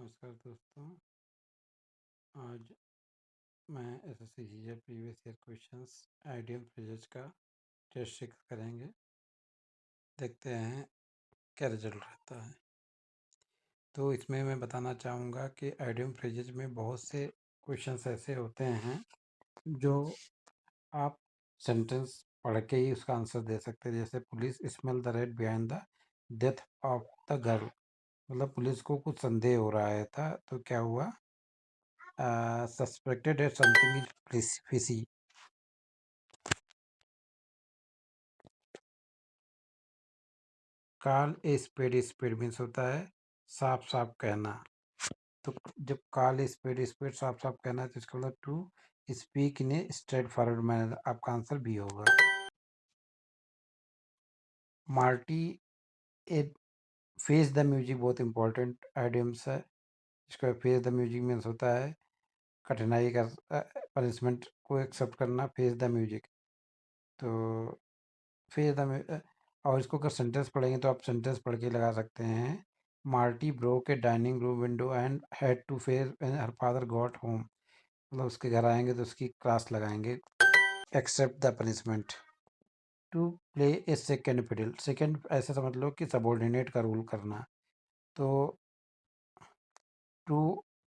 नमस्कार दोस्तों। आज मैं SSC GK previous year questions ideal phrases का टेस्ट करेंगे। देखते हैं क्या रिजल्ट रहता है। तो इसमें मैं बताना चाहूँगा कि आइडियल फ्रेजेस में बहुत से क्वेश्चंस ऐसे होते हैं जो आप सेंटेंस पढ़ के ही उसका आंसर दे सकते हैं। जैसे police smell the red behind the death of the girl, मतलब पुलिस को कुछ संदेह हो रहा था, तो क्या हुआ, सस्पेक्टेड है something is fishy. Call a spade means होता है साफ साफ कहना। तो जब कॉल ए स्पेड साफ साफ कहना है तो इसका मतलब to speak in a straightforward manner, आपका आंसर भी होगा। मार्टी ए फेस द म्यूजिक बहुत इंपॉर्टेंट आइडियम्स है। इसका फेस द म्यूजिक मीन्स होता है कठिनाई का पनिशमेंट को एक्सेप्ट करना, फेस द म्यूजिक। तो फेस द, और इसको अगर सेंटेंस पढ़ेंगे तो आप सेंटेंस पढ़ के लगा सकते हैं। Marty broke a dining room window and had to face when her father got home, मतलब उसके घर आएंगे तो उसकी क्लास लगाएंगे। Except the punishment. To play a second fiddle, second ऐसे समझ लो कि सबॉर्डिनेट का रोल करना। तो to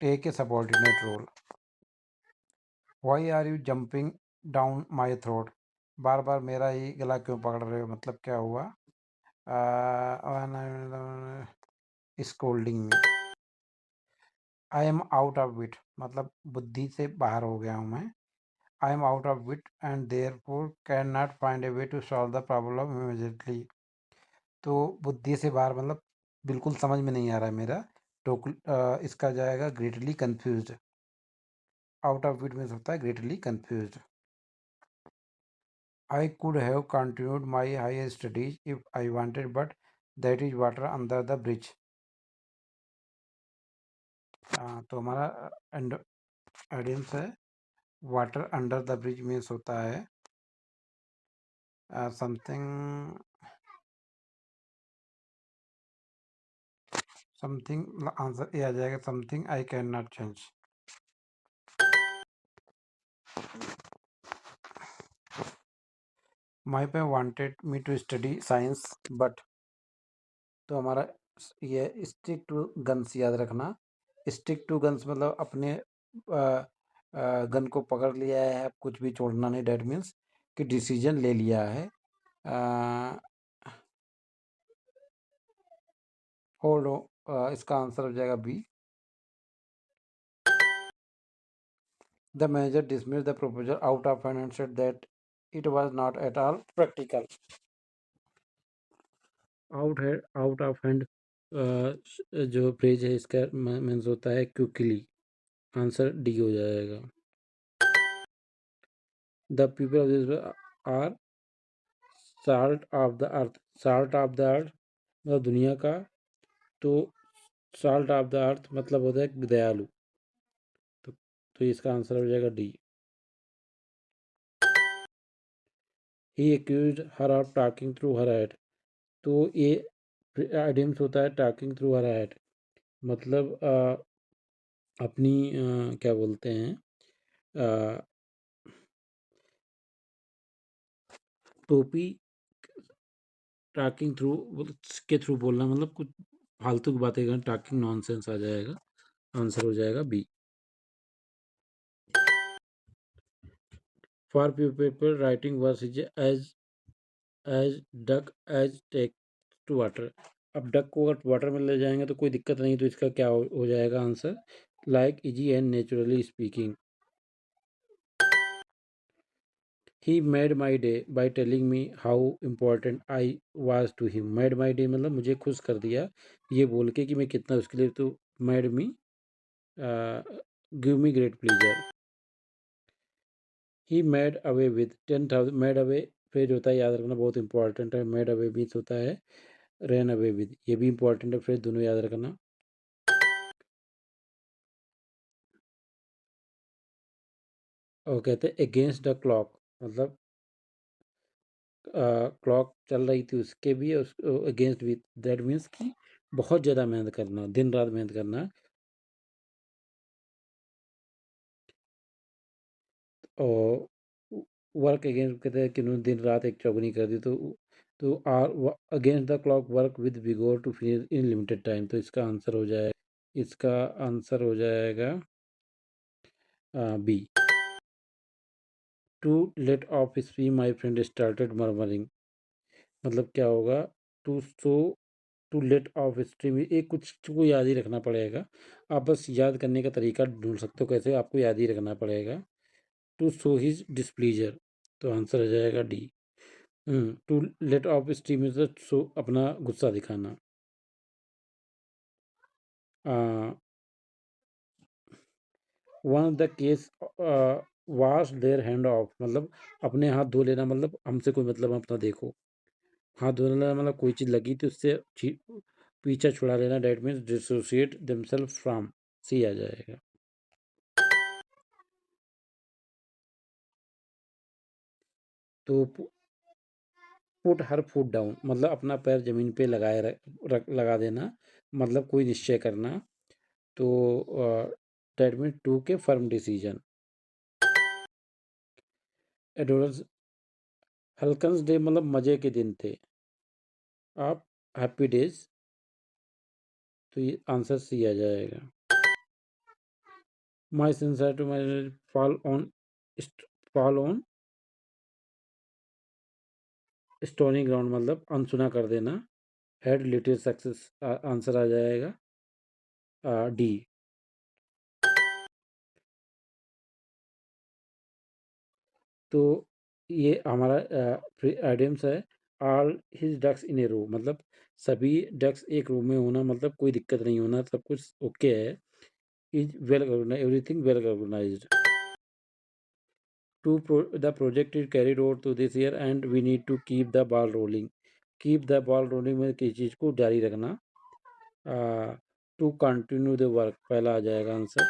take a subordinate role. Why are you jumping down my throat, बार बार मेरा ही गला क्यों पकड़ रहे हो, मतलब क्या हुआ, scolding me. I am out of wit, मतलब बुद्धि से बाहर हो गया हूँ मैं। I am out of wit and therefore can not find a way to solve the problem immediately. तो बुद्धि से बाहर मतलब बिल्कुल समझ में नहीं आ रहा है मेरा। तो इसका जाएगा greatly confused. Out of wit means होता है greatly confused. I could have continued my higher studies if I wanted but that is water under the bridge. तो हमारा ऑडियंस है water under the bridge means होता है something something, answer ये आ जाएगा something I can not change. My pa wanted me to study science but, तो हमारा ये स्टिक टू गन्स याद रखना। स्टिक टू गन्स मतलब अपने गन को पकड़ लिया है, अब कुछ भी छोड़ना नहीं, डेट मीन्स कि डिसीजन ले लिया है। होल्ड, इसका आंसर हो जाएगा B. The manager dismiss the proposal out of hand and said that it was not at all practical. Out of hand जो फ्रेज है इसका मीन्स होता है क्विकली, आंसर डी हो जाएगा। The people of this are salt of the earth, salt of the earth मतलब दुनिया का, तो साल्ट ऑफ द अर्थ मतलब होता है दयालु, तो इसका आंसर हो जाएगा D. He accused her of talking through her head, तो ये आइडियम्स होता है टॉकिंग थ्रू हर हेड, मतलब अपनी क्या बोलते हैं टोपी टॉकिंग थ्रू के थ्रू बोलना, मतलब कुछ फालतू की बातें करना, टॉकिंग नॉनसेंस आ जाएगा, आंसर हो जाएगा B. For people writing verse is as duck as take to water, अब डक को अगर वाटर में ले जाएंगे तो कोई दिक्कत नहीं, तो इसका क्या हो जाएगा answer, like easy and naturally speaking. He made my day by telling me how important I was to him. Made my day मतलब मुझे खुश कर दिया ये बोल के कि मैं कितना उसके लिए, तो made me give me great pleasure. He made away with 10,000, made away phrase होता है, याद रखना बहुत इंपॉर्टेंट है। made away with होता है ran away with, ये भी इंपॉर्टेंट है फ्रेज, दोनों याद रखना। और कहते हैं अगेंस्ट द क्लॉक, मतलब क्लॉक चल रही थी उसके भी अगेंस्ट विथ, दैट मीन्स कि बहुत ज़्यादा मेहनत करना, दिन रात मेहनत करना। और वर्क अगेंस्ट कहते हैं कि उन्होंने दिन रात एक चौगुनी कर दी, तो are against the clock work with vigour to finish in limited time. तो इसका आंसर हो जाएगा B. To let off speak my friend started murmuring, मतलब क्या होगा? To so to let off stream, एक कुछ को याद ही रखना पड़ेगा। आप बस याद करने का तरीका ढूंढ सकते हो कैसे, आपको याद ही रखना पड़ेगा। टू शो हिज डिस्प्लीजर, तो आंसर हो जाएगा D. To let off steam is show, अपना गुस्सा दिखाना। One the case wash their hand off, मतलब अपने हाथ धो लेना, मतलब हमसे कोई मतलब अपना देखो। हाथ धो लेना मतलब कोई चीज़ लगी तो उससे पीछा छुड़ा लेना, date means dissociate themself from, C आ जाएगा। तो पुट हर फुट डाउन, मतलब अपना पैर जमीन पे लगाए लगा देना, मतलब कोई निश्चय करना। तो डेट मीन्स टू के फर्म डिसीजन। एडोलस हल्कन्स डे मतलब मजे के दिन थे। आप हैप्पी डेज, तो ये आंसर सी आ जाएगा। माई सिंसाइड to my fall on stony ground, मतलब अनसुना कर देना। हैड लिटिल सक्सेस, आंसर आ जाएगा डी। तो ये हमारा आइडियम्स है। All his ducks in a row, मतलब सभी डक्स एक रो में होना, मतलब कोई दिक्कत नहीं होना, सब कुछ ओके है। Is well organise, everything well organised. The project is carried over to this year and we need to keep the ball rolling. Keep the ball rolling में किसी चीज़ को जारी रखना। टू कंटिन्यू द वर्क, पहला आ जाएगा answer.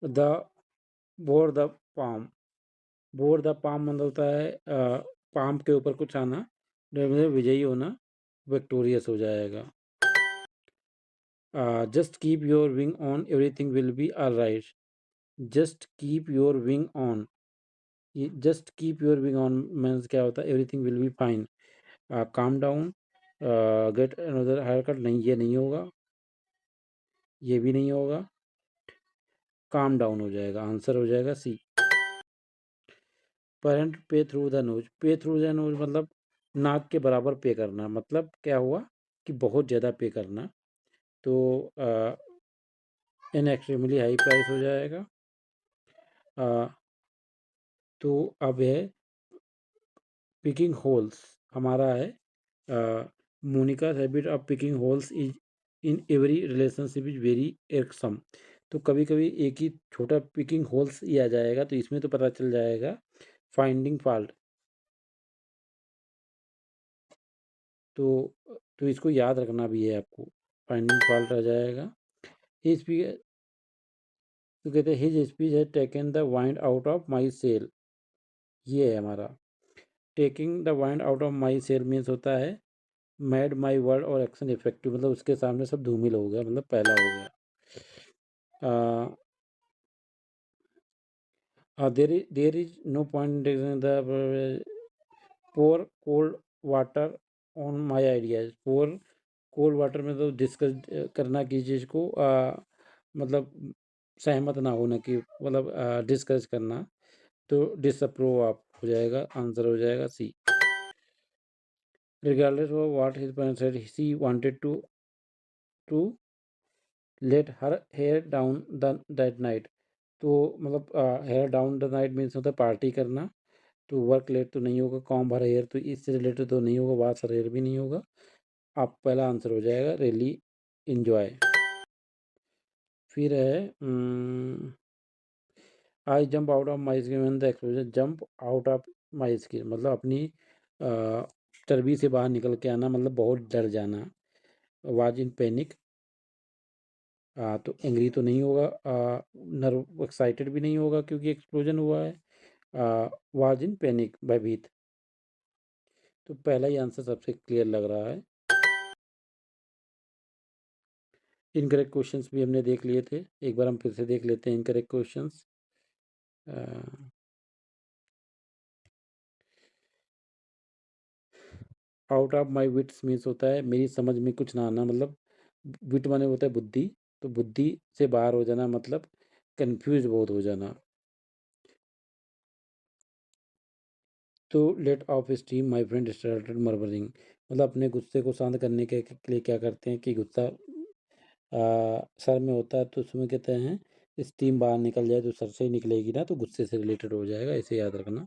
The bore the palm, bore the palm मतलब होता है पाम के ऊपर कुछ आना, मतलब विजयी होना, विक्टोरियस हो जाएगा। Just keep your wing on, everything will be all right. Just keep your wing on, ये just keep your wing on means क्या होता है? Everything will be fine. Calm down, get another haircut, नहीं ये नहीं होगा, ये भी नहीं होगा। काम डाउन हो जाएगा, आंसर हो जाएगा सी। पेरेंट पे थ्रू द नोज, पे थ्रू द नोज मतलब नाक के बराबर पे करना, मतलब क्या हुआ कि बहुत ज़्यादा पे करना। तो इन एक्सट्रीमली हाई प्राइस हो जाएगा। आ, तो अब है पिकिंग होल्स, हमारा है Monica habit of picking holes is in every relationship is very irksome। तो कभी कभी एक ही छोटा पिकिंग होल्स ही आ जाएगा, तो इसमें तो पता चल जाएगा फाइंडिंग फॉल्ट। तो इसको याद रखना भी है आपको, फाइंडिंग फॉल्ट आ जाएगा। हिज स्पीच, तो कहते हैं हिज स्पीच है taken the wind out of my sail, ये है हमारा। Taking the wind out of my sail means होता है मेड माई वर्ड और एक्शन इफेक्टिव, मतलब उसके सामने सब धूमिल हो गया, मतलब पहला हो गया। There is no point in the pour cold water on my ideas. Pour cold water में तो डिस्कस करना किसी चीज़ को मतलब सहमत ना होना की, मतलब डिस्कस करना। तो डिसअप्रूव आप हो जाएगा, आंसर हो जाएगा C. Regardless of what his parents said, she wanted to let her hair down that night. तो मतलब hair down the night means होता है पार्टी करना। तो वर्क लेट तो नहीं होगा, कॉम भर हेयर तो इससे रिलेटेड तो नहीं होगा, बात सर हेयर भी नहीं होगा। आप पहला आंसर हो जाएगा रियली इंजॉय। फिर है I jump out of my skin the explosion, jump out of my skin मतलब अपनी चर्बी से बाहर निकल के आना, मतलब बहुत डर जाना। वाज इन पैनिक, तो एंग्री तो नहीं होगा, नर्व एक्साइटेड भी नहीं होगा क्योंकि एक्सप्लोजन हुआ है। वाज इन पैनिक, भयभीत। तो पहला ही आंसर सबसे क्लियर लग रहा है। इनकरेक्ट क्वेश्चंस भी हमने देख लिए थे, एक बार हम फिर से देख लेते हैं incorrect questions. Out of my wits means होता है मेरी समझ में कुछ ना आना, मतलब विट माने होता है बुद्धि, तो बुद्धि से बाहर हो जाना मतलब कंफ्यूज बहुत हो जाना। तो let off steam my friend started murmuring, मतलब अपने गुस्से को शांत करने के लिए क्या करते हैं कि गुस्सा सर में होता है तो उसमें कहते हैं स्टीम बाहर निकल जाए, तो सर से ही निकलेगी ना तो गुस्से से रिलेटेड हो जाएगा, इसे याद रखना।